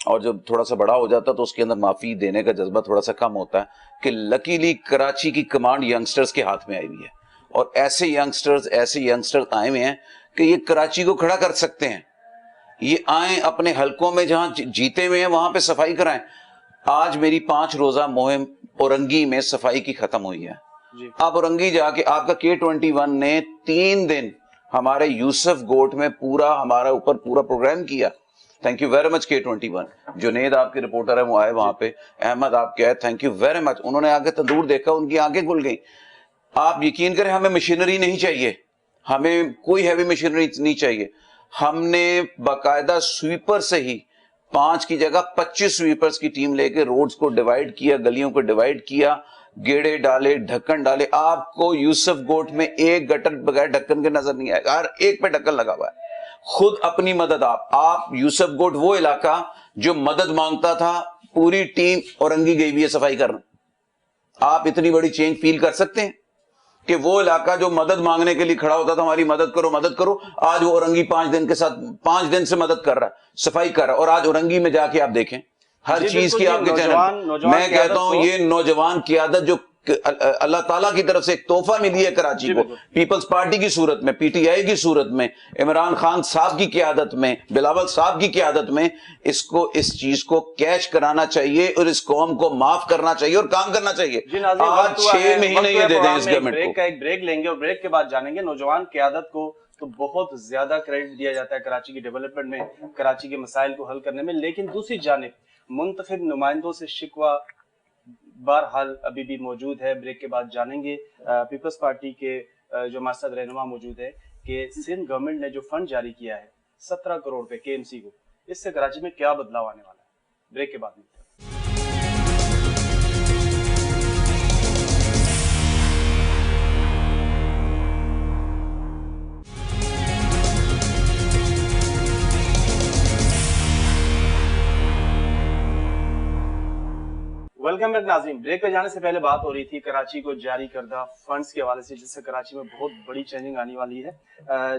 اور جب تھوڑا سا بڑا ہو جاتا تو اس کے اندر معافی دینے کا جذبہ تھوڑا سا کم ہوتا ہے کہ لکیلی کراچی کی کمانڈ ینگسٹرز کے ہاتھ میں آئی ہوئی ہے اور ایسے ینگسٹرز آئے ہوئے ہیں کہ یہ کراچی کو کھڑا کر سکتے ہیں. یہ آئیں اپنے حلقوں میں جہاں جیتے ہوئے ہیں وہاں پہ صفائی کرائیں. آج میری 5 روزہ مہم اورنگی میں صفائی کی ختم ہوئی ہے. آپ اورنگی جا کے آپ کا K21 نے 3 دن ہمارے یوسف گوٹ میں پورا ہمارا اوپر پورا پروگرام کیا. Thank you very much K21. Junaid آپ کے رپورٹر ہیں وہ آئے وہاں پہ, احمد آپ کے آئے, تھینک یو ویری مچ. انہوں نے آگے تندور دیکھا, ان کی آنکھیں کھل گئی. آپ یقین کریں ہمیں مشینری نہیں چاہیے, ہمیں کوئی ہیوی مشینری نہیں چاہیے. ہم نے باقاعدہ سویپر سے ہی 5 کی جگہ 25 سویپرز کی ٹیم لے کے روڈز کو ڈیوائیڈ کیا, گلیوں کو ڈیوائیڈ کیا, گیڑے ڈالے, ڈھکن ڈالے. آپ کو یوسف گوٹ میں ایک گٹر بغیر ڈھکن کے نظر نہیں آئے گا, ہر ایک پہ ڈھکن لگا ہوا ہے. خود اپنی مدد. آپ یوسف گوٹ وہ علاقہ جو مدد مانگتا تھا, پوری ٹیم اورنگی گئی ہوئی ہے صفائی کرنا. آپ اتنی بڑی چینج فیل کر سکتے ہیں کہ وہ علاقہ جو مدد مانگنے کے لیے کھڑا ہوتا تھا, ہماری مدد کرو مدد کرو, آج وہ اورنگی 5 دن سے مدد کر رہا ہے, صفائی کر رہا ہے. اور آج اورنگی میں جا کے آپ دیکھیں ہر چیز کی آپ کے چینل. میں کہتا ہوں یہ نوجوان قیادت جو اللہ تعالیٰ کی طرف سے ایک تحفہ ملی ہے کراچی کو, پیپلز پارٹی کی صورت میں, PTI کی صورت میں, عمران خان صاحب کی قیادت میں, بلاول صاحب کی قیادت میں, اس چیز کو کیچ کرانا چاہیے اور اس قوم کو معاف کرنا چاہیے اور کام کرنا چاہیے. آج 6 مہینے یہ دے دیں اس گورنمنٹ کو. ایک بریک لیں گے اور بریک کے بعد جانیں گے. نوجوان قیادت کو تو بہت زیادہ کریڈٹ دیا جاتا ہے کراچی کی ڈیولپمنٹ میں, کراچی کے مسائل کو حل کرنے میں, لیکن دوسری جانب منتخب نمائندوں سے شکوہ بہرحال ابھی بھی موجود ہے. بریک کے بعد جانیں گے. پیپلز پارٹی کے جو مقصد رہنما موجود ہے کہ سندھ گورنمنٹ نے جو فنڈ جاری کیا ہے 17 کروڑ پہ KMC کو, اس سے کراچی میں کیا بدلاؤ آنے والا ہے. بریک کے بعد ملتے ہیں. ویلکم بیک ناظرین. بریک پہ جانے سے پہلے بات ہو رہی تھی کراچی کو جاری کردہ فنڈز کے حوالے سے, جس سے کراچی میں بہت بڑی چینجنگ آنے والی ہے.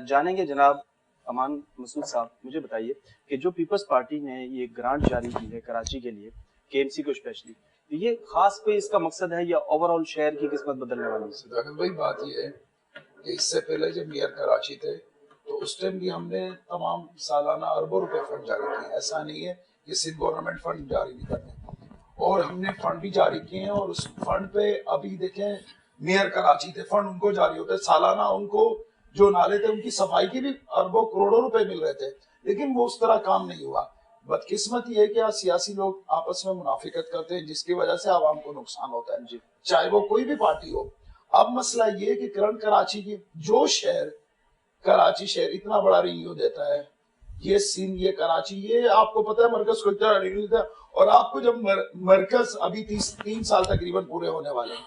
جانیں گے جناب امان مسعود صاحب, مجھے بتائیے کہ جو پیپلز پارٹی نے یہ گرانٹ جاری کی ہے کراچی کے لیے, KMC کو اسپیشلی, یہ خاص کوئی اس کا مقصد ہے یا اوورآل شہر کی قسمت بدلنے والی ہے؟ صداقت بھائی بات یہ ہے کہ اس سے پہلے جب میئر کراچی تھے تو اس ٹائم بھی ہم نے تمام سالانہ اربوں روپے فنڈ جاری کیے. ایسا نہیں ہے کہ سندھ گورنمنٹ فنڈ جاری نہیں کرتے, اور ہم نے فنڈ بھی جاری کیے ہیں. اور اس فنڈ پہ ابھی دیکھیں میئر کراچی تھے, فنڈ ان کو جاری ہوتے سالانہ, ان کو جو نالے تھے ان کی صفائی کی بھی اربوں کروڑوں روپے مل رہے تھے, لیکن وہ اس طرح کام نہیں ہوا. بدقسمت یہ ہے کہ آج سیاسی لوگ آپس میں منافقت کرتے ہیں جس کی وجہ سے عوام کو نقصان ہوتا ہے, چاہے وہ کوئی بھی پارٹی ہو. اب مسئلہ یہ ہے کہ کرنٹ کراچی کی جو شہر, کراچی شہر اتنا بڑا رینیو دیتا ہے, یہ سندھ, یہ کراچی, یہ آپ کو پتا ہے مرکز کو اتنا رینیو دیتا ہے. اور آپ کو جب مرکز ابھی 3 سال تقریباً پورے ہونے والے ہیں,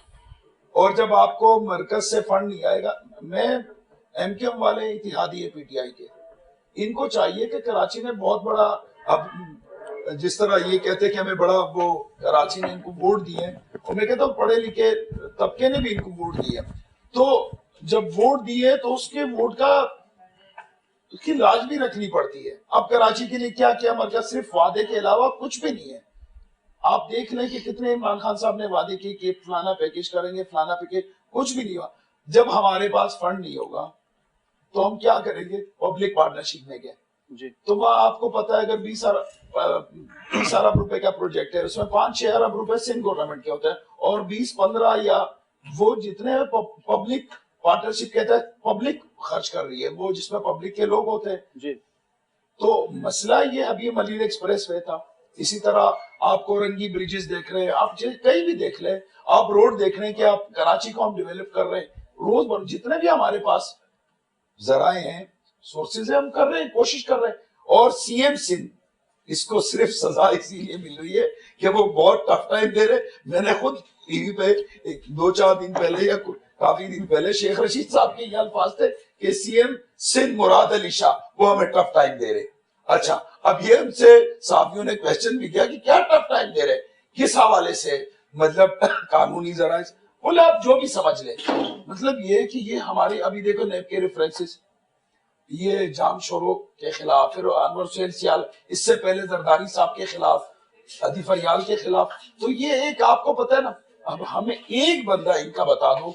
اور جب آپ کو مرکز سے فنڈ نہیں آئے گا, میں MKM والے اتحادی ہے PTI کے, ان کو چاہیے کہ کراچی نے بہت بڑا, اب جس طرح یہ کہتے ہیں کہ ہمیں بڑا وہ کراچی نے ان کو ووٹ دیے, اور میں کہتا ہوں پڑھے لکھے طبقے نے بھی ان کو ووٹ دیے, تو جب ووٹ دیے تو اس کے ووٹ کا اس کی لاج بھی رکھنی پڑتی ہے. اب کراچی کے لیے کیا کیا مرکز, صرف وعدے کے علاوہ کچھ بھی نہیں ہے. آپ دیکھ لیں کہ کتنے عمران خان صاحب نے وعدے کی کہ فلانا پیکیج کریں گے, فلانا پیکیج, کچھ بھی نہیں ہوا. جب ہمارے پاس فنڈ نہیں ہوگا تو ہم کیا کریں گے؟ پبلک پارٹنرشپ میں گئے تو وہاں آپ کو پتا ہے اگر 20 ارب روپے کا پروجیکٹ ہے, اس میں 5-6 ارب روپے سندھ گورنمنٹ کے ہوتے ہیں, اور 20-15 یا وہ جتنے پبلک پارٹنرشپ کہتا ہے پبلک خرچ کر رہی ہے, وہ جس میں پبلک کے لوگ ہوتے ہیں. تو مسئلہ یہ ابھی ملیر ایکسپریس وے تھا, اسی طرح آپ کو رنگی بریجز دیکھ رہے ہیں, آپ کہیں بھی دیکھ لیں, آپ روڈ دیکھ رہے ہیں کہ آپ کراچی کو ہم ڈیولپ کر رہے ہیں, روز بر جتنے بھی ہمارے پاس ذرائع ہیں, سورسز ہیں, ہم کر رہے ہیں, کوشش کر رہے ہیں. اور CM سندھ, اس کو صرف سزا اسی لیے مل رہی ہے کہ وہ بہت ٹف ٹائم دے رہے. میں نے خود ٹی وی پہ 2-4 دن پہلے یا کافی دن پہلے شیخ رشید صاحب کے یہ الفاظ تھے کہ CM سندھ مراد علی شاہ وہ ہمیں ٹف ٹائم دے رہے. اچھا, اب یہ ہم سے صحافیوں نے کویسچن بھی کیا کہ کیا ٹف ٹائم دے رہے, کس حوالے سے, مطلب قانونی ذرائع, بولے آپ جو بھی سمجھ لیں. مطلب یہ کہ یہ ہمارے ابھی دیکھو نیب کے ریفرنسز, یہ جام شورو کے خلاف، پھر انور حسین سیال، اس سے پہلے زرداری صاحب کے خلاف، ہدی فریال کے خلاف. تو یہ ایک آپ کو پتہ ہے نا، اب ہمیں ایک بندہ ان کا بتا دو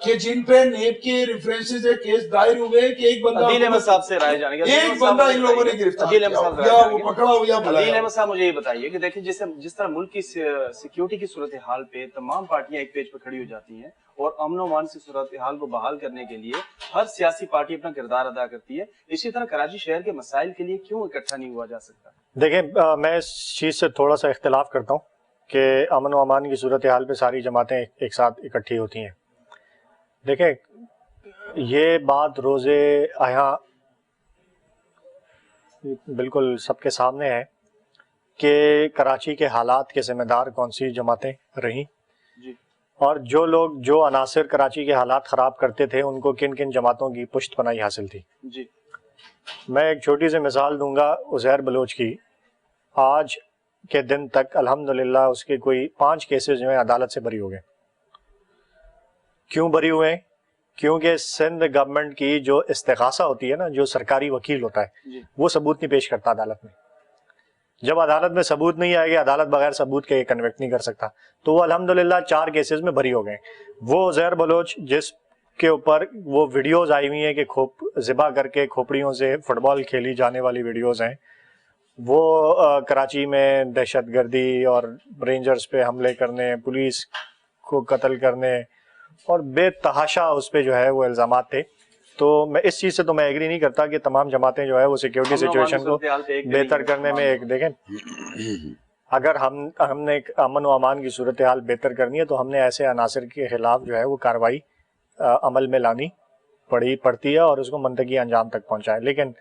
کہ جن پہ نیب کے ریفرنسز کیس دائر ہوئے کہ ایک بندہ عدیل احمد صاحب سے رائے جانے گا. ایک بندہ ان لوگوں نے گرفتار عدیل احمد صاحب کیا، یا وہ پکڑا ہو یا عدیل بلایا. احمد صاحب مجھے یہ بتائیے کہ دیکھیں جس طرح ملک کی سیکیورٹی کی صورتحال پہ تمام پارٹیاں ایک پیج پہ کھڑی ہو جاتی ہیں اور امن و امان کی صورتحال کو بحال کرنے کے لیے ہر سیاسی پارٹی اپنا کردار ادا کرتی ہے، اسی طرح کراچی شہر کے مسائل کے لیے کیوں اکٹھا نہیں ہوا جا سکتا؟ دیکھیں میں اس چیز سے تھوڑا سا اختلاف کرتا ہوں کہ امن و امان کی صورتحال پہ ساری جماعتیں ایک ساتھ اکٹھی ہوتی ہیں. دیکھیں یہ بات روز آیا بالکل سب کے سامنے ہے کہ کراچی کے حالات کے ذمہ دار کون سی جماعتیں رہیں، جی اور جو لوگ جو عناصر کراچی کے حالات خراب کرتے تھے ان کو کن کن جماعتوں کی پشت پناہی حاصل تھی. جی میں ایک چھوٹی سی مثال دوں گا عزیر بلوچ کی. آج کے دن تک الحمدللہ اس کے کوئی 5 کیسز جو ہیں عدالت سے بری ہو گئے. کیوں بری ہوئے؟ کیونکہ سندھ گورنمنٹ کی جو استغاثہ ہوتی ہے نا، جو سرکاری وکیل ہوتا ہے جی وہ ثبوت نہیں پیش کرتا عدالت میں. جب عدالت میں ثبوت نہیں آئے گی، عدالت بغیر ثبوت کے کنوکٹ نہیں کر سکتا. تو وہ الحمدللہ 4 کیسز میں بری ہو گئے. وہ عزیر بلوچ جس کے اوپر وہ ویڈیوز آئی ہوئی ہیں کہ ذبح کر کے کھوپڑیوں سے فٹ بال کھیلی جانے والی ویڈیوز ہیں، وہ کراچی میں دہشت گردی اور رینجرز پہ حملے کرنے، پولیس کو قتل کرنے اور بے تحاشا اس پہ جو ہے وہ الزامات تھے. تو میں اس چیز سے تو میں ایگری نہیں کرتا کہ تمام جماعتیں جو ہے وہ سیکیورٹی سچویشن کو بہتر کرنے میں ایک دیکھیں، اگر ہم نے امن و امان کی صورتحال بہتر کرنی ہے تو ہم نے ایسے عناصر کے خلاف جو ہے وہ کارروائی عمل میں لانی پڑتی ہے اور اس کو منطقی انجام تک پہنچائے. لیکن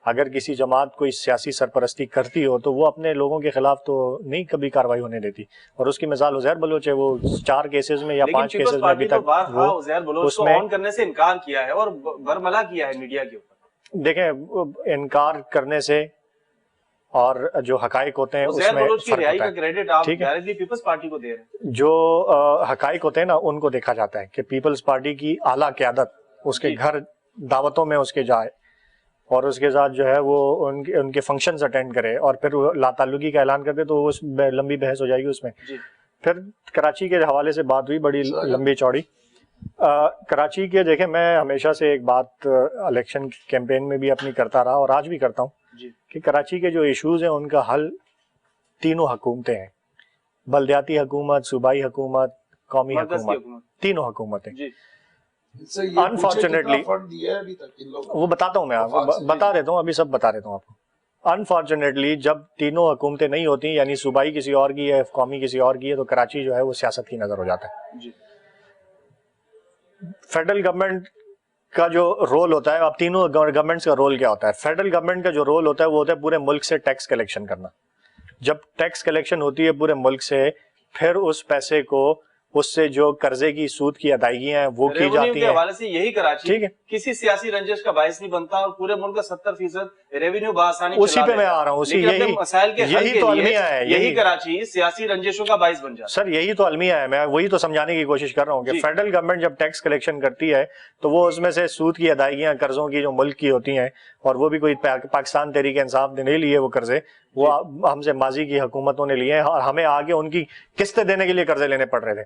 اگر کسی جماعت کوئی سیاسی سرپرستی کرتی ہو تو وہ اپنے لوگوں کے خلاف تو نہیں کبھی کارروائی ہونے دیتی. اور اس کی مثال عزیر بلوچ ہے. وہ 4 کیسز میں یا 5 کیسز میں ابھی تک عزیر بلوچ کو آن کرنے سے انکار کیا ہے اور برملا کیا ہے میڈیا کے اوپر. دیکھیں انکار کرنے سے اور جو حقائق ہوتے ہیں اس عزیر میں بلوچ کی فرق رہائی ہوتا کا ہے. کریڈٹ آپ ڈائریکٹلی پیپلز پارٹی کو دے رہے ہیں. جو حقائق ہوتے ہیں نا ان کو دیکھا جاتا ہے کہ پیپلز پارٹی کی اعلیٰ قیادت اس کے گھر دعوتوں میں اس کے جائے اور اس کے ساتھ جو ہے وہ ان کے فنکشنز اٹینڈ کرے اور پھر وہ لا تعلقی کا اعلان کر دے تو وہ لمبی بحث ہو جائے گی اس میں. پھر کراچی کے حوالے سے بات ہوئی بڑی لمبی چوڑی. کراچی کے دیکھیں میں ہمیشہ سے ایک بات الیکشن کیمپین میں بھی اپنی کرتا رہا اور آج بھی کرتا ہوں کہ کراچی کے جو ایشوز ہیں ان کا حل تینوں حکومتیں ہیں، بلدیاتی حکومت، صوبائی حکومت، قومی حکومت، تینوں حکومتیں. انفارچونیٹلی وہ بتاتا ہوں میں آپ کو، بتا دیتا ہوں، ابھی سب بتا دیتا ہوں آپ کو. انفارچونیٹلی جب تینوں حکومتیں نہیں ہوتی، یعنی صوبائی کسی اور کی ہے، قومی کسی اور کی ہے، تو کراچی جو ہے وہ سیاست کی نظر ہو جاتا ہے. فیڈرل گورنمنٹ کا جو رول ہوتا ہے، اب تینوں گورنمنٹس کا رول کیا ہوتا ہے؟ فیڈرل گورنمنٹ کا جو رول ہوتا ہے وہ ہوتا ہے پورے ملک سے ٹیکس کلیکشن کرنا. جب ٹیکس کلیکشن ہوتی ہے پورے ملک سے، پھر اس پیسے کو اس سے جو قرضے کی سود کی ادائیگیاں ہیں وہ کی جاتی ہیں. حوالے سے یہی کراچی کسی سیاسی رنجش کا باعث نہیں بنتا اور پورے ملک کا 70% ریونیو بآسانی اسی پہ میں آ رہا ہوں. یہی تو المیہ ہے، یہی کراچی سیاسی رنجشوں کا باعث بن جاتا ہے. سر یہی تو المیہ ہے، میں وہی تو سمجھانے کی کوشش کر رہا ہوں کہ فیڈرل گورنمنٹ جب ٹیکس کلیکشن کرتی ہے تو وہ اس میں سے سود کی ادائیگیاں قرضوں کی جو ملک کی ہوتی ہیں، اور وہ بھی کوئی پاکستان تحریک انصاف نے نہیں لیے وہ قرضے، وہ ہم سے ماضی کی حکومتوں نے لیے ہیں اور ہمیں آگے ان کی قسطیں دینے کے لیے قرضے لینے پڑ رہے تھے.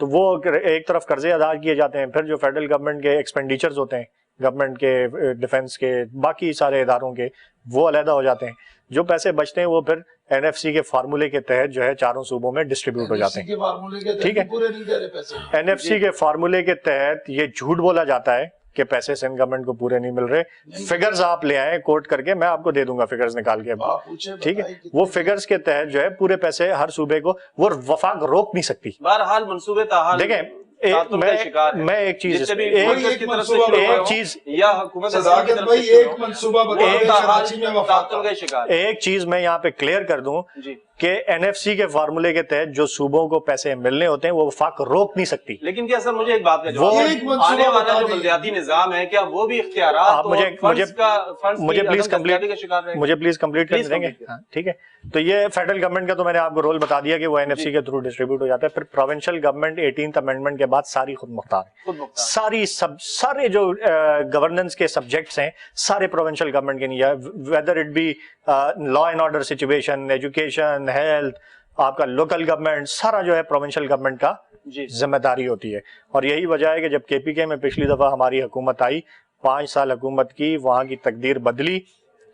تو وہ ایک طرف قرضے ادا کیے جاتے ہیں، پھر جو فیڈرل گورنمنٹ کے ایکسپینڈیچرز ہوتے ہیں، گورنمنٹ کے، ڈیفنس کے، باقی سارے اداروں کے، وہ علیحدہ ہو جاتے ہیں. جو پیسے بچتے ہیں وہ پھر این ایف سی کے فارمولے کے تحت جو ہے چاروں صوبوں میں ڈسٹریبیوٹ ہو جاتے ہیں. ٹھیک ہے، این ایف سی کے فارمولے کے تحت یہ جھوٹ بولا جاتا ہے کہ پیسے سندھ گورنمنٹ کو پورے نہیں مل رہے. فگرز آپ لے آئیں کوٹ کر کے، میں آپ کو دے دوں گا فگرز نکال کے. ٹھیک ہے، وہ فگرز کے تحت جو ہے پورے پیسے ہر صوبے کو، وہ وفاق روک نہیں سکتی. بہرحال منصوبے تاحال دیکھیں میں ایک چیز ایک چیز میں یہاں پہ کلیئر کر دوں کہ NFC کے فارمولے کے تحت جو صوبوں کو پیسے ملنے ہوتے ہیں وہ وفاق روک نہیں سکتی. لیکن کیا سر مجھے ایک بات کا جواب آنے والا جو بلدیاتی نظام ہے کیا وہ بھی اختیارات مجھے پلیز کمپلیٹ کر دیں گے؟ ٹھیک ہے. تو یہ فیڈرل گورنمنٹ کا تو میں نے آپ کو رول بتا دیا کہ وہ NFC کے تھرو ڈسٹریبیوٹ ہو جاتا ہے. پھر پروونشل گورنمنٹ 18th امینڈمنٹ کے بعد ساری خود مختار ہے. سارے جو گورننس کے سبجیکٹس ہیں سارے پروونشل گورنمنٹ کے نہیں ہے. Whether it be law and order situation, education, health, آپ کا لوکل گورنمنٹ, سارا جو ہے پروونشل گورنمنٹ کا ذمہ داری ہوتی ہے. اور یہی وجہ ہے کہ جب KPK میں پچھلی دفعہ ہماری حکومت آئی, 5 سال حکومت کی, وہاں کی تقدیر بدلی,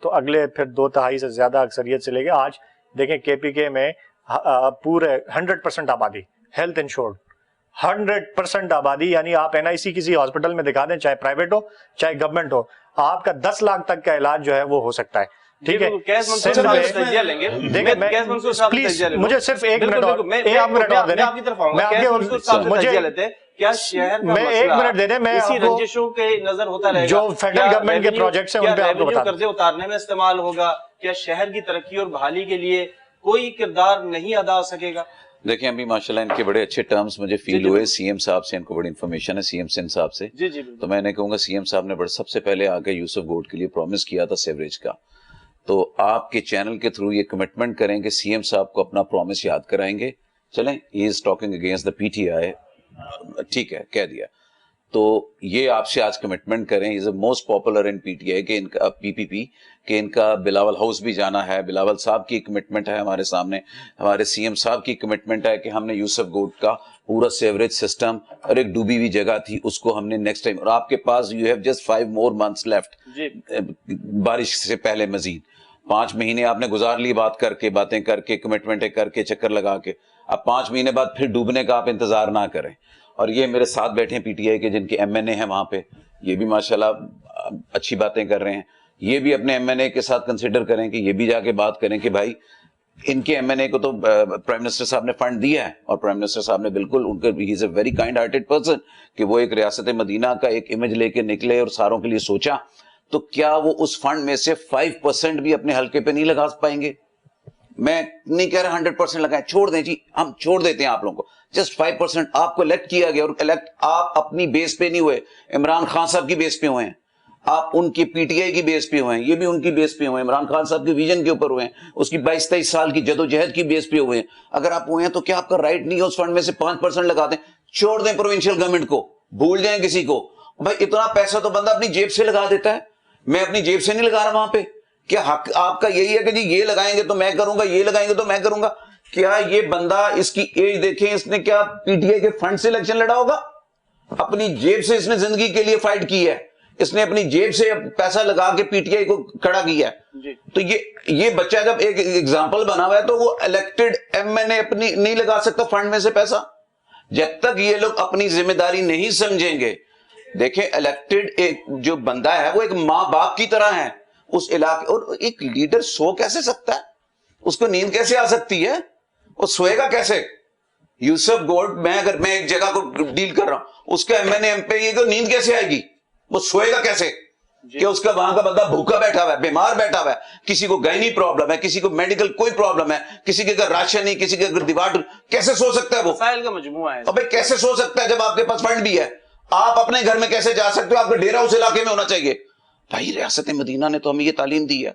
تو اگلے پھر 2/3 سے زیادہ اکثریت سے لے کے آج دیکھیں KPK میں پورے 100% آبادی ہیلتھ انشورڈ, 100% آبادی. یعنی آپ NIC کسی ہاسپٹل میں دکھا دیں, چاہے پرائیویٹ ہو چاہے گورنمنٹ ہو, آپ کا 10 لاکھ تک کا علاج جو ہے وہ ہو سکتا ہے. ٹھیک ہے, پلیز مجھے صرف 1 منٹ اور دے دیں. میں جو فیڈرل گورنمنٹ کے پروجیکٹس ہیں ان پہ آپ کو بتا دیں. اتارنے میں استعمال ہوگا, کیا شہر کی ترقی اور بحالی کے لیے کوئی کردار نہیں ادا ہو سکے گا؟ دیکھیں ابھی ماشاءاللہ ان کے بڑے اچھے ٹرمز مجھے فیل ہوئے CM صاحب سے, ان کو بڑی انفارمیشن ہے CM سندھ صاحب سے. تو میں نے کہوں گا CM صاحب نے سب سے پہلے آگے یوسف گوڈ کے لیے پرومس کیا تھا سیوریج کا. تو آپ کے چینل کے تھرو یہ کمٹمنٹ کریں کہ CM صاحب کو اپنا پرومس یاد کرائیں گے. چلیں, he is talking against the PTI, ٹھیک ہے کہہ دیا. تو یہ آپ سے آج کمٹمنٹ کریں, is a most popular in PTI کہ ان کا PPP کہ ان کا بلاول ہاؤس بھی جانا ہے. بلاول صاحب کی کمٹمنٹ ہے ہمارے سامنے, ہمارے CM صاحب کی کمٹمنٹ ہے کہ ہم نے یوسف گوڈ کا پورا سیوریج سسٹم اور ایک ڈوبی ہوئی جگہ تھی اس کو ہم نے نیکسٹ ٹائم, اور آپ کے پاس you have just 5 more months left بارش سے پہلے, مزید 5 مہینے آپ نے گزار لی باتیں کر کے کمٹمنٹیں کر کے چکر لگا کے. اب 5 مہینے بعد پھر ڈوبنے کا آپ انتظار نہ کریں. اور یہ میرے ساتھ بیٹھے ہیں PTI کے جن کے MNA ہیں وہاں پہ, یہ بھی ماشاءاللہ اچھی باتیں کر رہے ہیں. یہ بھی اپنے MNA کے ساتھ کنسیڈر کریں کہ یہ بھی جا کے بات کریں کہ بھائی ان کے MNA کو تو پرائم منسٹر صاحب نے فنڈ دیا ہے, اور پرائم منسٹر صاحب نے بالکل ان کا he is a very kind hearted person کہ وہ ایک ریاست مدینہ کا ایک امیج لے کے نکلے اور ساروں کے لیے سوچا. تو کیا وہ اس فنڈ میں سے 5% بھی اپنے حلقے پہ نہیں لگا پائیں گے؟ میں نہیں کہہ رہا 100% لگائیں, چھوڑ دیں جی, ہم چھوڑ دیتے ہیں آپ لوگوں کو. جسٹ 5% آپ کو الیکٹ کیا گیا, اور الیکٹ آپ اپنی بیس پہ نہیں ہوئے, عمران خان صاحب کی بیس پہ ہوئے ہیں, آپ ان کی PTI کی بیس پہ ہوئے ہیں, یہ بھی ان کی بیس پہ ہوئے ہیں, عمران خان صاحب کے ویژن کے اوپر ہوئے ہیں, اس کی 22-23 سال کی جدوجہد کی بیس پہ ہوئے ہیں. اگر آپ ہوئے ہیں تو کیا آپ کا رائٹ نہیں ہے اس فنڈ میں سے 5% لگا دیں, چھوڑ دیں پروونشل گورنمنٹ کو, بھول جائیں کسی کو. بھائی اتنا پیسہ تو بندہ اپنی جیب سے لگا دیتا ہے, میں اپنی جیب سے نہیں لگا رہا وہاں پہ. کیا حق آپ کا یہی ہے کہ جی یہ لگائیں گے تو میں کروں گا, یہ لگائیں گے تو میں کروں گا؟ کیا یہ بندہ, اس کی ایج دیکھیں, اس نے کیا PTI کے فنڈ سے الیکشن لڑا ہوگا؟ اپنی جیب سے اس نے زندگی کے لیے فائٹ کی ہے, اس نے اپنی جیب سے پیسہ لگا کے PTI کو کھڑا کیا ہے. تو یہ بچہ جب ایک ایگزامپل بنا ہوا ہے تو وہ الیکٹڈ MNA اپنی نہیں لگا سکتا فنڈ میں سے پیسہ, جب تک یہ لوگ اپنی ذمہ داری نہیں سمجھیں گے. دیکھیں الیکٹڈ ایک جو بندہ ہے وہ ایک ماں باپ کی طرح ہے اس علاقے, اور ایک لیڈر سو کیسے سکتا ہے, اس کو نیند کیسے آ سکتی ہے, وہ سوئے گا کیسے؟ یوسف گوڈ, اگر میں ایک جگہ کو ڈیل کر رہا ہوں, اس کا MNA MP یہ کو نیند کیسے آئے گی, وہ سوئے گا کیسے؟ کہ اس کا وہاں کا بندہ بھوکا بیٹھا ہوا ہے, بیمار بیٹھا ہوا ہے, کسی کو گائنی پرابلم ہے, کسی کو میڈیکل کوئی پرابلم ہے, کسی کے گھر راشن نہیں, کسی کے گھر دیوار, کیسے سو سکتا ہے وہ؟ مسائل کا مجموعہ ہے. ابے کیسے سو سکتا ہے جب آپ کے پاس فنڈ بھی ہے؟ آپ اپنے گھر میں کیسے جا سکتے ہو؟ آپ کا ڈیرا اس علاقے میں ہونا چاہیے. بھائی ریاست مدینہ نے تو ہمیں یہ تعلیم دی ہے,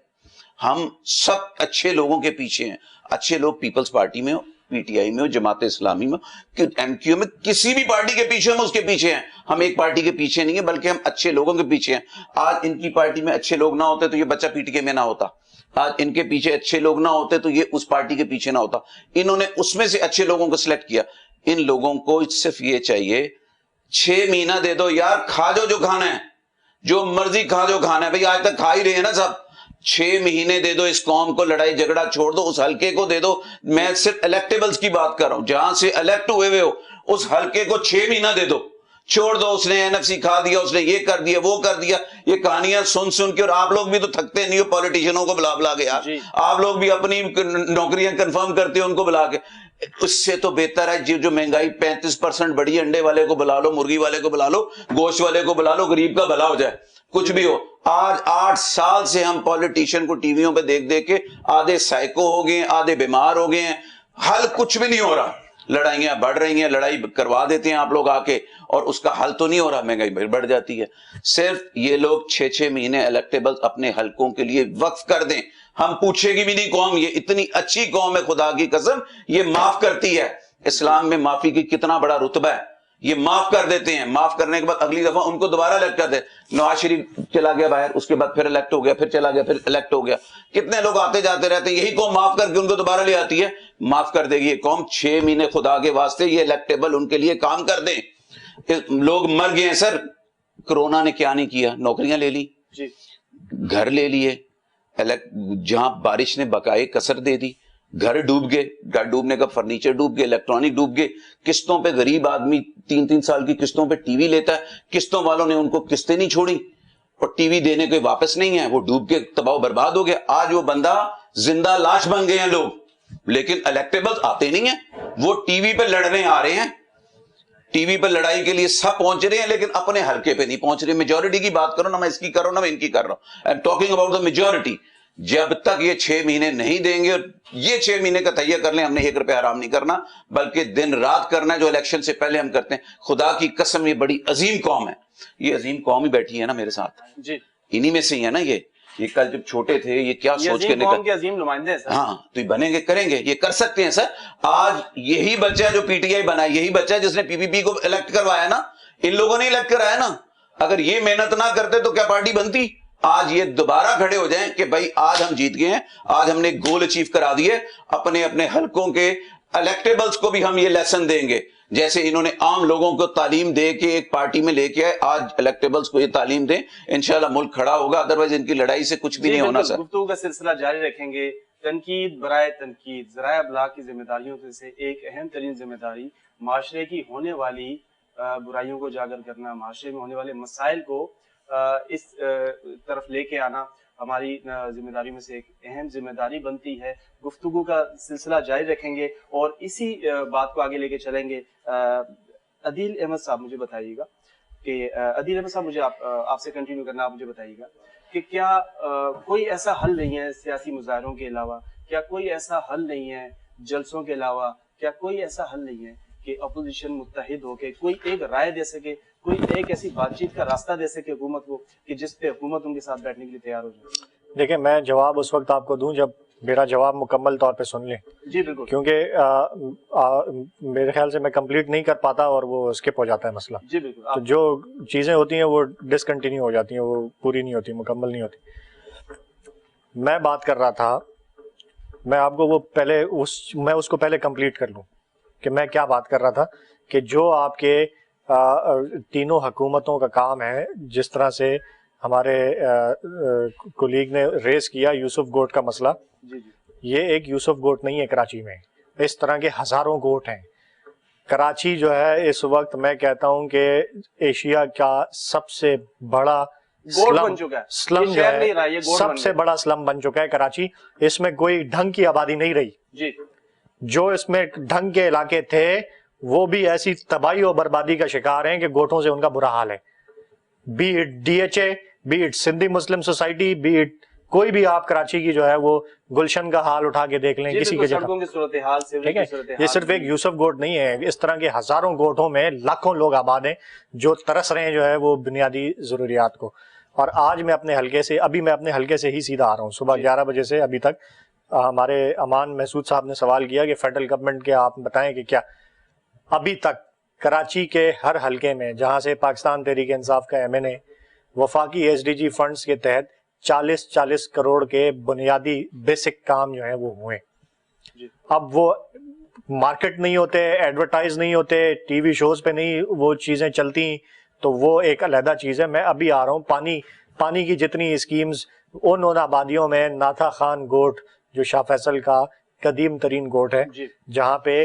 ہم سب اچھے لوگوں کے پیچھے ہیں. اچھے لوگ پیپلز پارٹی میں ہو, PTI میں ہو, جماعت اسلامی میں ہو, MQ میں, کسی بھی پارٹی کے پیچھے ہم اس کے پیچھے ہیں. ہم ایک پارٹی کے پیچھے نہیں ہیں بلکہ ہم اچھے لوگوں کے پیچھے ہیں. آج ان کی پارٹی میں اچھے لوگ نہ ہوتے تو یہ بچہ PTK میں نہ ہوتا, آج ان کے پیچھے اچھے لوگ نہ ہوتے تو یہ اس پارٹی کے پیچھے نہ ہوتا. انہوں نے اس میں سے اچھے لوگوں کو سلیکٹ کیا. ان لوگوں کو صرف یہ چاہیے 6 مہینہ دے دو یار, کھا جو کھانا ہے, جو مرضی کھا جو کھانا ہے. بھئی آج تک کھا ہی رہے ہیں نا سب, 6 مہینے دے دو اس قوم کو, لڑائی جھگڑا چھوڑ دو, اس حلقے کو دے دو. میں صرف الیکٹیبلز کی بات کر رہا ہوں, جہاں سے الیکٹ ہوئے ہو اس حلقے کو 6 مہینہ دے دو. چھوڑ دو, اس نے NFC کھا دیا, اس نے یہ کر دیا, وہ کر دیا. یہ کہانیاں سن سن کے, اور آپ لوگ بھی تو تھکتے نہیں ہو پولیٹیشینوں کو بلا بلا کے یار, آپ لوگ بھی اپنی نوکریاں کنفرم کرتے ہو ان کو بلا کے. اس سے تو بہتر ہے جو مہنگائی 35% بڑی, انڈے والے کو بلا لو, مرغی والے کو بلا لو, گوشت والے کو بلا لو, غریب کا بھلا ہو جائے, کچھ بھی ہو. آج 8 سال سے ہم پولیٹیشین کو ٹی ویوں پہ دیکھ دیکھ کے آدھے سائیکو ہو گئے ہیں, آدھے بیمار ہو گئے ہیں. حل کچھ بھی نہیں ہو رہا, لڑائیاں بڑھ رہی ہیں, لڑائی کروا دیتے ہیں آپ لوگ آ کے, اور اس کا حل تو نہیں ہو رہا, مہنگائی بڑھ جاتی ہے. صرف یہ لوگ 6 مہینے الیکٹیبل اپنے حلقوں کے لیے وقف کر دیں, ہم پوچھے گی بھی نہیں قوم, یہ اتنی اچھی قوم ہے خدا کی قسم, یہ معاف کرتی ہے. اسلام میں معافی کی کتنا بڑا رتبہ ہے, یہ معاف کر دیتے ہیں. معاف کرنے کے بعد اگلی دفعہ ان کو دوبارہ الیکٹ کر دیں. نواز شریف چلا گیا باہر, اس کے بعد پھر الیکٹ ہو گیا, پھر چلا گیا, پھر الیکٹ ہو گیا. کتنے لوگ آتے جاتے رہتے ہیں, یہی قوم معاف کر کے ان کو دوبارہ لے آتی ہے. معاف کر دے گی یہ قوم. 6 مہینے خدا کے واسطے یہ الیکٹیبل ان کے لیے کام کر دیں. لوگ مر گئے ہیں سر, کرونا نے کیا نہیں کیا, نوکریاں لے لی, گھر لے لیے, جہاں بارش نے بقائے کسر دے دی, گھر ڈوب گئے, گھر ڈوبنے کا فرنیچر ڈوب گئے, الیکٹرانک ڈوب گئے, قسطوں پہ غریب آدمی 3 سال کی قسطوں پہ ٹی وی لیتا ہے, قسطوں والوں نے ان کو قسطیں نہیں چھوڑی, اور ٹی وی دینے کے واپس نہیں ہے, وہ ڈوب کے تباہ و برباد ہو گیا. آج وہ بندہ زندہ لاش بن گئے ہیں لوگ, لیکن الیکٹیبل آتے نہیں ہیں. وہ ٹی وی پہ لڑنے آ رہے ہیں, ٹی وی پہ لڑائی کے لیے سب پہنچ رہے ہیں, لیکن اپنے حلقے پہ نہیں پہنچ رہے. میجورٹی کی بات کرو نا, میں اس کی کر رہا ہوں نا, میں ان کی کر رہا ہوں. I am talking about the majority. جب تک یہ 6 مہینے نہیں دیں گے, یہ 6 مہینے کا تہیہ کر لیں, ہم نے 1 روپیہ حرام نہیں کرنا, بلکہ دن رات کرنا ہے جو الیکشن سے پہلے ہم کرتے ہیں. خدا کی قسم یہ بڑی عظیم قوم ہے, یہ عظیم قوم ہی بیٹھی ہے نا میرے ساتھ, جی انہی میں سے ہی ہے نا. یہ کل جب چھوٹے تھے یہ کیا سوچ کے نکل, عظیم نمائندے ہیں سر. ہاں تو یہ بنیں گے, کریں گے, یہ کر سکتے ہیں سر. آج یہی بچہ جو پی ٹی آئی بنا, یہی بچہ جس نے پی پی پی کو الیکٹ کروایا نا, ان لوگوں نے الیکٹ کرایا نا. اگر یہ محنت نہ کرتے تو کیا پارٹی بنتی؟ آج یہ دوبارہ کھڑے ہو جائیں کہ بھائی آج ہم جیت گئے ہیں, آج ہم نے گول اچیو کرا دیے. اپنے اپنے حلقوں کے الیکٹیبلز کو بھی ہم یہ لیسن دیں گے, جیسے انہوں نے عام لوگوں کو تعلیم دے کے ایک پارٹی میں لے کے آئے, آج الیکٹیبلز کو یہ تعلیم دیں, انشاءاللہ ملک کھڑا ہوگا. ادروائز ان کی لڑائی سے کچھ بھی نہیں ہونا سر. گفتگو کا سلسلہ جاری رکھیں گے. تنقید برائے تنقید, ذرائع ابلاغ کی ذمہ داریوں میں سے ایک اہم ترین ذمہ داری معاشرے کی ہونے والی برائیوں کو اجاگر کرنا, معاشرے میں ہونے والے مسائل کو اس طرف لے کے آنا ہماری ذمہ داریوں میں سے ایک اہم ذمہ داری بنتی ہے. گفتگو کا سلسلہ جاری رکھیں گے اور اسی بات کو آگے لے کے چلیں گے. عدیل احمد صاحب مجھے بتائیے گا کہ عدیل احمد صاحب مجھے آپ سے کنٹینیو کرنا, آپ مجھے بتائیے گا کہ کیا کوئی ایسا حل نہیں ہے سیاسی مظاہروں کے علاوہ, کیا کوئی ایسا حل نہیں ہے جلسوں کے علاوہ, کیا کوئی ایسا حل نہیں ہے کہ اپوزیشن متحد ہو کے کوئی ایک رائے دے سکے, کوئی ایک ایسی بات چیت کا راستہ دے سکے حکومت کو کہ جس پہ حکومت ان کے ساتھ بیٹھنے کے لیے تیار ہو جائے؟ دیکھیں, میں جواب اس وقت آپ کو دوں جب میرا جواب مکمل طور پہ سن لیں. جی بالکل, کیونکہ میرے خیال سے میں کمپلیٹ نہیں کر پاتا اور وہ اسکپ ہو جاتا ہے مسئلہ. جی بالکل, تو جو چیزیں ہوتی ہیں وہ ڈسکنٹینیو ہو جاتی ہیں, وہ پوری نہیں ہوتی, مکمل نہیں ہوتی. میں بات کر رہا تھا, میں آپ کو وہ پہلے میں اس کو پہلے کمپلیٹ کر لوں کہ میں کیا بات کر رہا تھا. کہ جو آپ کے تینوں حکومتوں کا کام ہے, جس طرح سے ہمارے کولیگ نے ریز کیا یوسف گوٹ کا مسئلہ, یہ ایک یوسف گوٹ نہیں ہے کراچی میں, اس طرح کے ہزاروں گوٹ ہیں. کراچی جو ہے اس وقت میں کہتا ہوں کہ ایشیا کا سب سے بڑا سلم جو ہے, سب سے بڑا سلم بن چکا ہے کراچی. اس میں کوئی ڈھنگ کی آبادی نہیں رہی. جو اس میں ڈھنگ کے علاقے تھے وہ بھی ایسی تباہی اور بربادی کا شکار ہیں کہ گوٹوں سے ان کا برا حال ہے. Be it D H A, be it Sindhi Muslim society, be it کوئی بھی آپ کراچی کی جو ہے وہ گلشن کا حال اٹھا کے دیکھ لیں کسی کے جگہ. ٹھیک ہے, یہ صرف ایک یوسف گوٹ نہیں ہے, اس طرح کے ہزاروں گوٹوں میں لاکھوں لوگ آباد ہیں جو ترس رہے ہیں جو ہے وہ بنیادی ضروریات کو. اور آج میں اپنے حلقے سے, ابھی میں اپنے حلقے سے ہی سیدھا آ رہا ہوں, صبح 11 بجے سے ابھی تک. ہمارے امان محسود صاحب نے سوال کیا کہ فیڈرل گورنمنٹ کے آپ بتائیں کہ کیا ابھی تک کراچی کے ہر حلقے میں جہاں سے پاکستان تحریک انصاف کا MNA وفاقی ایس ڈی جی فنڈز کے تحت 40 کروڑ کے بنیادی بیسک کام جو ہیں وہ ہوئے. اب وہ مارکیٹ نہیں ہوتے, ایڈورٹائز نہیں ہوتے, ٹی وی شوز پہ نہیں وہ چیزیں چلتی, تو وہ ایک علیحدہ چیز ہے. میں ابھی آ رہا ہوں, پانی کی جتنی اسکیمز ان آبادیوں میں, ناتھا خان گوٹ جو شاہ فیصل کا قدیم ترین گوٹ ہے, جہاں پہ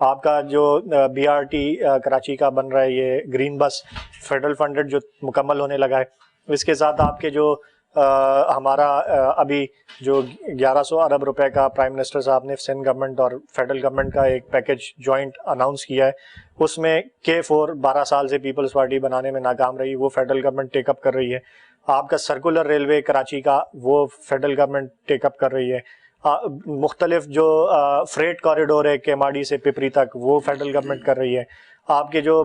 آپ کا جو BRT کراچی کا بن رہا ہے یہ گرین بس فیڈرل فنڈڈ جو مکمل ہونے لگا ہے، اس کے ساتھ آپ کے جو ہمارا ابھی جو 1100 ارب روپے کا پرائم منسٹر صاحب نے سندھ گورنمنٹ اور فیڈرل گورنمنٹ کا ایک پیکج جوائنٹ اناؤنس کیا ہے، اس میں K4 12 سال سے پیپلز پارٹی بنانے میں ناکام رہی، وہ فیڈرل گورنمنٹ ٹیک اپ کر رہی ہے۔ آپ کا سرکولر ریلوے کراچی کا وہ فیڈرل گورنمنٹ ٹیک اپ کر رہی ہے۔ مختلف جو فریٹ کوریڈور ہے کیماڑی سے پپری تک وہ فیڈرل گورنمنٹ کر رہی ہے۔ آپ کے جو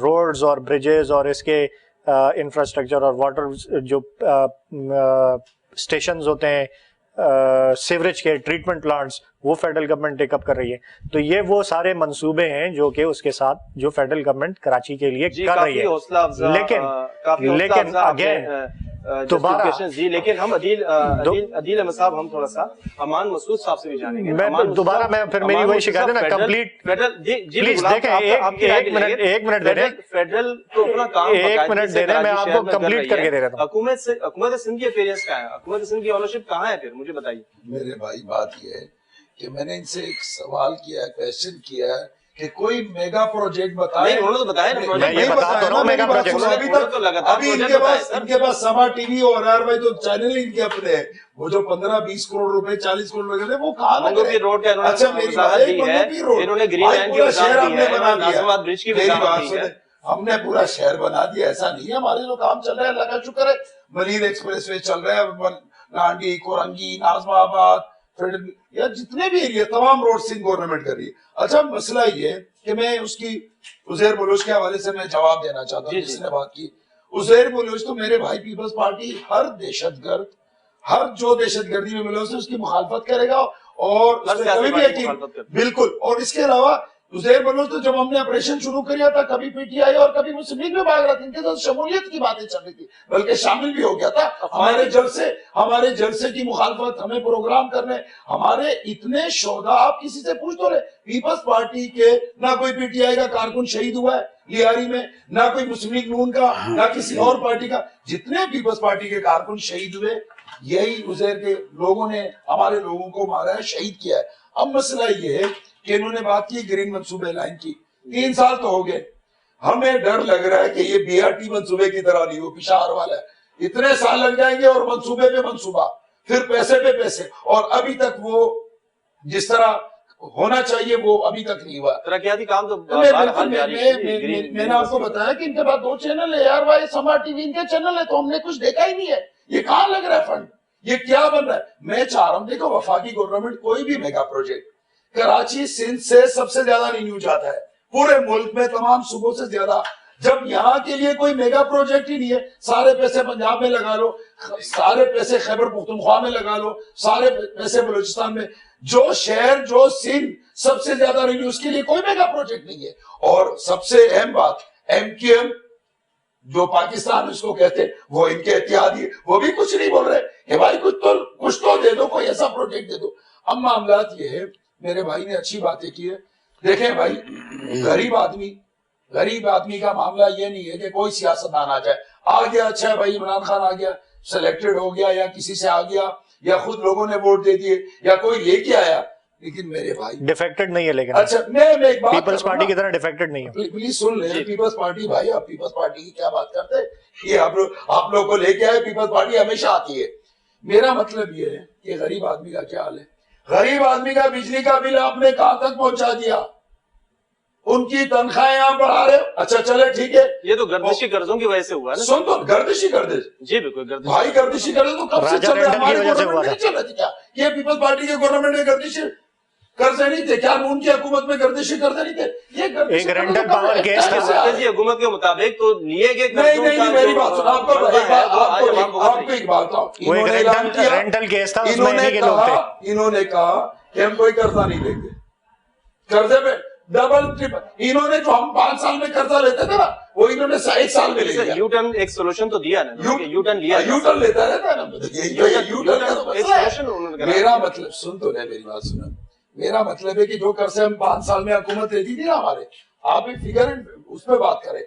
روڈز اور بریجز اور اس کے انفراسٹرکچر اور واٹر جو اسٹیشنز ہوتے ہیں سیوریج کے ٹریٹمنٹ پلانٹس وہ فیڈرل گورنمنٹ ٹیک اپ کر رہی ہے۔ تو یہ وہ سارے منصوبے ہیں جو کہ اس کے ساتھ جو فیڈرل گورنمنٹ کراچی کے لیے کر رہی ہے۔ لیکن اگین دوبارہ جی، لیکن ہم عدیل احمد صاحب ہم تھوڑا سا امان مسعود صاحب سے بھی جانیں گے۔ میں دوبارہ میں پھر میری وہی شکایت ہے نا کمپلیٹ پلیز دیکھیں ایک منٹ دے رہے فیڈرل تو اپنا کام ایک منٹ دے رہے میں آپ کو کمپلیٹ کر کے دے رہا ہوں۔ حکومت سندھ کی افیئرنس کہاں ہے؟ حکومت سندھ کی آنرشپ کہاں ہے پھر مجھے بتائیے۔ میرے بھائی بات یہ ہے کہ میں نے ان سے ایک سوال کیا ہے، کویسچن کیا ہے کہ کوئی میگا پروجیکٹ بتائے۔ انہوں نے تو بتایا نا میں یہ بتا رہا ہوں میگا پروجیکٹ ابھی ان کے پاس سما ٹی وی اور آر بھائی تو چینل ان کے اپنے ہیں، وہ جو 15-20 کروڑ روپے 40 کروڑ روپے وہ کہاں لگ رہے ہیں؟ اچھا میری بات انہوں نے گرین لائن کی وضاحت دی ہے، ناظم آباد برج کی وضاحت دی ہے۔ ہم نے پورا شہر بنا دیا، ایسا نہیں ہے۔ ہمارے جو کام چل رہا ہے اللہ کا شکر ہے، ملیر ایکسپریس وے چل رہا ہے، لانڈی، کورنگی، ناظم آباد، یا جتنے بھی ایریا تمام روڈ سندھ گورنمنٹ کر رہی ہے۔ اچھا مسئلہ یہ کہ میں اس کی عزیر بلوچ کے حوالے سے میں جواب دینا چاہتا ہوں جس نے بات کی۔ عزیر بلوچ تو میرے بھائی پیپلز پارٹی ہر دہشت گرد، ہر جو دہشت گردی میں ملوث ہے اس کی مخالفت کرے گا، اور کبھی بھی یقین بالکل۔ اور اس کے علاوہ عزیر بلوچ تو جب ہم نے آپریشن شروع کیا تھا کبھی PTI اور کبھی مسلم لیگ میں بھاگ رہا تھا، ان کے ساتھ شمولیت کی باتیں چل رہی تھی، بلکہ شامل بھی ہو گیا تھا ہمارے جلسے کی مخالفت، ہمیں پروگرام کرنے، ہمارے اتنے شہداء آپ کسی سے پوچھ تو رہے پیپلز پارٹی کے، نہ کوئی PTI کا کارکن شہید ہوا ہے لیاری میں، نہ کوئی مسلم لیگ نون کا، نہ کسی اور پارٹی کا، جتنے پیپلز پارٹی کے کارکن شہید ہوئے یہی عزیر کے لوگوں نے ہمارے لوگوں کو مارا ہے، شہید کیا ہے۔ اب مسئلہ یہ ہے کہ انہوں نے بات کی گرین منصوبے لائن کی، 3 سال تو ہو گئے، ہمیں ڈر لگ رہا ہے کہ یہ BRT منصوبے کی طرح نہیں، وہ پشاور والا ہے، اتنے سال لگ جائیں گے اور منصوبے پہ منصوبہ، پھر پیسے پہ پیسے، اور ابھی تک وہ جس طرح ہونا چاہیے وہ ابھی تک نہیں ہوا۔ ترقیاتی کام تو میں نے آپ کو بتایا کہ ان کے بعد 2 چینل ہے یار بھائی، سما ٹی وی ان کے چینل ہے، تو ہم نے کچھ دیکھا ہی نہیں ہے، یہ کہاں لگ رہا ہے فنڈ، یہ کیا بن رہا ہے؟ میں چاہ رہا ہوں دیکھو وفاقی گورنمنٹ کوئی بھی میگا پروجیکٹ کراچی سندھ سے سب سے زیادہ رینیو جاتا ہے پورے ملک میں، تمام صوبوں سے زیادہ۔ جب یہاں کے لیے کوئی میگا پروجیکٹ ہی نہیں ہے، سارے پیسے پنجاب میں لگا لو، سارے پیسے خیبر پختونخوا میں لگا لو، سارے پیسے بلوچستان میں، جو شہر جو سندھ سب سے زیادہ رینیو، اس کے لیے کوئی میگا پروجیکٹ نہیں ہے۔ اور سب سے اہم بات MQM جو پاکستان اس کو کہتے ہیں، وہ ان کے اتحادی، وہ بھی کچھ نہیں بول رہے کہ بھائی کچھ تو دے دو، کوئی ایسا پروجیکٹ دے دو۔ اب معاملات یہ ہے، میرے بھائی نے اچھی باتیں کی ہے، دیکھیں بھائی غریب آدمی کا معاملہ یہ نہیں ہے کہ کوئی سیاستدان آ جائے، آ گیا اچھا ہے بھائی عمران خان آ گیا، سلیکٹڈ ہو گیا، یا کسی سے آ گیا، یا خود لوگوں نے ووٹ دے دیے، یا کوئی لے کے آیا، لیکن میرے بھائی ڈیفیکٹڈ نہیں ہے، لیکن اچھا میں ایک بات پیپلز پارٹی کی طرح ڈیفیکٹڈ نہیں ہے۔ پلیز سن لیں، پیپلز پارٹی بھائی، آپ پیپلز پارٹی کی کیا بات کرتے ہیں؟ یہ آپ لوگ کو لے کے آئے، پیپلز پارٹی ہمیشہ آتی ہے۔ میرا مطلب یہ ہے کہ غریب آدمی کا کیا حال ہے؟ غریب آدمی کا بجلی کا بل آپ نے کہاں تک پہنچا دیا؟ ان کی تنخواہیں آپ بڑھا رہے ہو، اچھا چلے ٹھیک ہے، یہ تو گردشی قرضوں کی وجہ سے ہوا ہے۔ سن تو گردشی گردش، جی بالکل گردش بھائی گردشی قرض تو کب سے چل رہا ہے؟ ہماری گورنمنٹ نہیں چل رہا تھی کیا؟ یہ پیپلز پارٹی کے گورنمنٹ میں گردشی قرضے نہیں تھے کیا؟ نون کی حکومت میں گردشی قرضے نہیں تھے؟ یہ ایک رینٹل پاور کیس کے مرکزی حکومت کے مطابق تو لیے گئے نہیں نہیں میری بات سن، آپ کو ایک بات بتاؤں، وہ ایک رینٹل کیس تھا، اس میں انہی کے لوگ تھے۔ انہوں نے کہا کہ ہم کوئی قرضہ نہیں لیں گے، قرضے پہ ڈبل ٹرپل، انہوں نے جو ہم 5 سال میں قرضہ لیتے تھے نا وہ انہوں نے 1 سال میں لے لیا۔ یو ٹرن ایک سولوشن تو دیا نا، یو ٹرن لیا، یو ٹرن لیتا رہتا ہے نا، یو ٹرن کا تو مسئلہ ہے۔ میرا مطلب سن تو لے میری بات سنو، میرا مطلب ہے کہ جو قرضے ہم 5 سال میں حکومت لیتی تھی نا ہمارے، آپ ایک فگر اس پہ بات کریں،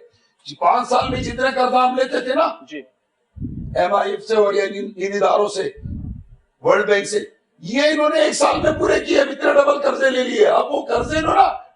5 سال میں جتنے قرضہ ہم لیتے تھے نا MIF سے اور ان اداروں سے، ورلڈ بینک سے، یہ انہوں نے 1 سال میں پورے کیے، اتنے ڈبل قرضے لے لیے۔ اب وہ قرضے انہوں نے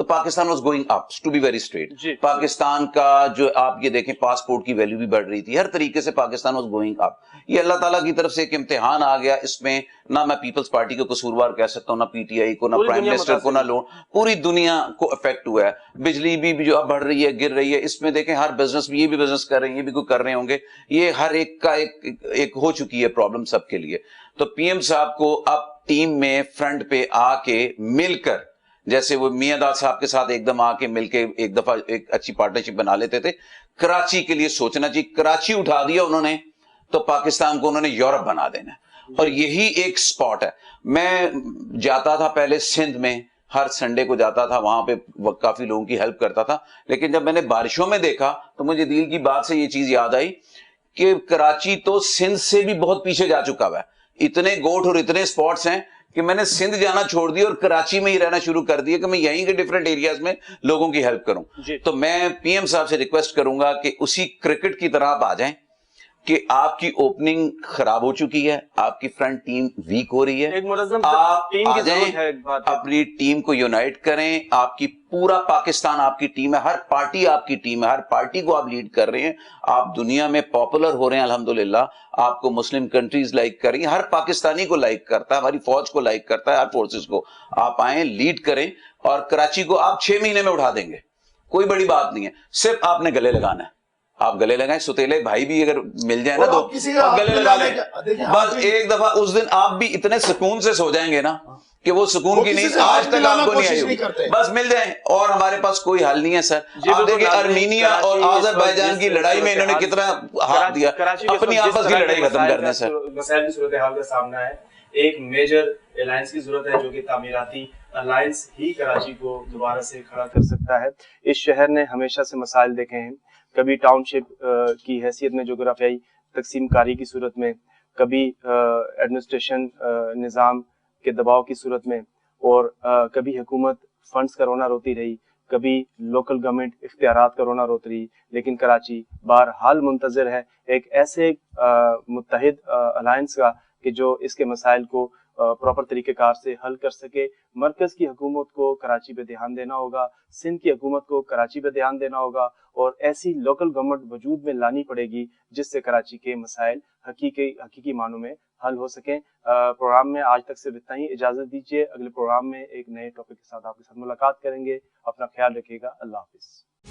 تو Pakistan was going up to be very straight. جی. پاکستان کا جو آپ یہ دیکھیں پاسپورٹ کی ویلیو بھی بڑھ رہی تھی, ہر طریقے سے پاکستان واز گوئنگ اپ. یہ اللہ تعالیٰ کی طرف سے ایک امتحان آ گیا, اس میں نہ میں پیپلز پارٹی کو قصوروار کہہ سکتا ہوں, نہ پی ٹی آئی کو, نہ پرائم منسٹر کو, نہ لون, پوری دنیا کو افیکٹ ہوا ہے. بجلی بھی جو اب بڑھ رہی ہے, گر رہی ہے, اس میں دیکھیں ہر بزنس بھی, یہ بھی بزنس کر رہے ہیں, یہ بھی کوئی کر رہے ہوں گے, یہ ہر ایک کا ایک ہو چکی ہے پرابلم سب کے لیے. تو پی ایم صاحب کو اب ٹیم میں فرنٹ پہ آ کے مل کر, جیسے وہ میاں داد صاحب کے ساتھ ایک دم آ کے مل کے ایک دفعہ ایک اچھی پارٹنرشپ بنا لیتے تھے, کراچی کے لیے سوچنا چاہیے. کراچی اٹھا دیا انہوں نے تو پاکستان کو انہوں نے یورپ بنا دینا, اور یہی ایک سپاٹ ہے. میں جاتا تھا پہلے سندھ میں, ہر سنڈے کو جاتا تھا, وہاں پہ کافی لوگوں کی ہیلپ کرتا تھا, لیکن جب میں نے بارشوں میں دیکھا تو مجھے دل کی بات سے یہ چیز یاد آئی کہ کراچی تو سندھ سے بھی بہت پیچھے جا چکا ہوا ہے. اتنے گوٹ اور اتنے سپاٹس ہیں کہ میں نے سندھ جانا چھوڑ دیا اور کراچی میں ہی رہنا شروع کر دیا کہ میں یہیں کے ڈفرینٹ ایریاز میں لوگوں کی ہیلپ کروں. تو میں پی ایم صاحب سے ریکویسٹ کروں گا کہ اسی کرکٹ کی طرح آپ آ جائیں کہ آپ کی اوپننگ خراب ہو چکی ہے, آپ کی فرنٹ ٹیم ویک ہو رہی ہے, ایک منظم آپ ٹیم آ کی ضرورت ہے. جائیں, ایک بات ہے, اپنی ٹیم کو یونائٹ کریں. آپ کی پورا پاکستان آپ کی ٹیم ہے, ہر پارٹی آپ کی ٹیم ہے, ہر پارٹی کو آپ لیڈ کر رہے ہیں, آپ دنیا میں پاپولر ہو رہے ہیں الحمدللہ. آپ کو مسلم کنٹریز لائک کر رہی ہیں, ہر پاکستانی کو لائک کرتا ہے, ہماری فوج کو لائک کرتا ہے, ہر فورسز کو. آپ آئیں, لیڈ کریں, اور کراچی کو آپ 6 مہینے میں اٹھا دیں گے. کوئی بڑی بات نہیں ہے, صرف آپ نے گلے لگانا ہے. آپ گلے لگائیں, ستیلے بھائی بھی اگر مل جائیں نا تو آپ گلے لگا لیں. بس ایک دفعہ اس دن آپ بھی اتنے سکون سے سو جائیں گے نا کہ وہ سکون کی نیند آج تک آپ کو نہیں آئی. بس مل جائیں, اور ہمارے پاس کوئی حل نہیں ہے سر. آپ دیکھیں ارمینیا اور آذربائیجان کی لڑائی میں انہوں نے کتنا ہاتھ دیا, اپنی آپس کی لڑائی ختم کرنے سر. مسائل کی صورتحال کا سامنا ہے, ایک میجر الائنس کی ضرورت ہے جو کہ تعمیراتی الائنس ہی کراچی کو دوبارہ سے کھڑا کر سکتا ہے. اس شہر نے ہمیشہ سے مسائل دیکھے ہیں, کبھی ٹاؤن شپ کی حیثیت میں جغرافیائی تقسیم کاری کی صورت میں, کبھی ایڈمنسٹریشن نظام کے دباؤ کی صورت میں, اور کبھی حکومت فنڈز کا رونا روتی رہی, کبھی لوکل گورنمنٹ اختیارات کا رونا روتی رہی. لیکن کراچی بہرحال منتظر ہے ایک ایسے متحد الائنس کا کہ جو اس کے مسائل کو پراپر طریقہ کار سے حل کر سکے. مرکز کی حکومت کو کراچی پہ دھیان دینا ہوگا, سندھ کی حکومت کو کراچی پہ دھیان دینا ہوگا, اور ایسی لوکل گورنمنٹ وجود میں لانی پڑے گی جس سے کراچی کے مسائل حقیقی معنوں میں حل ہو سکیں. پروگرام میں آج تک سے اتنا ہی, اجازت دیجیے, اگلے پروگرام میں ایک نئے ٹاپک کے ساتھ آپ کے ساتھ ملاقات کریں گے. اپنا خیال رکھیے گا, اللہ حافظ.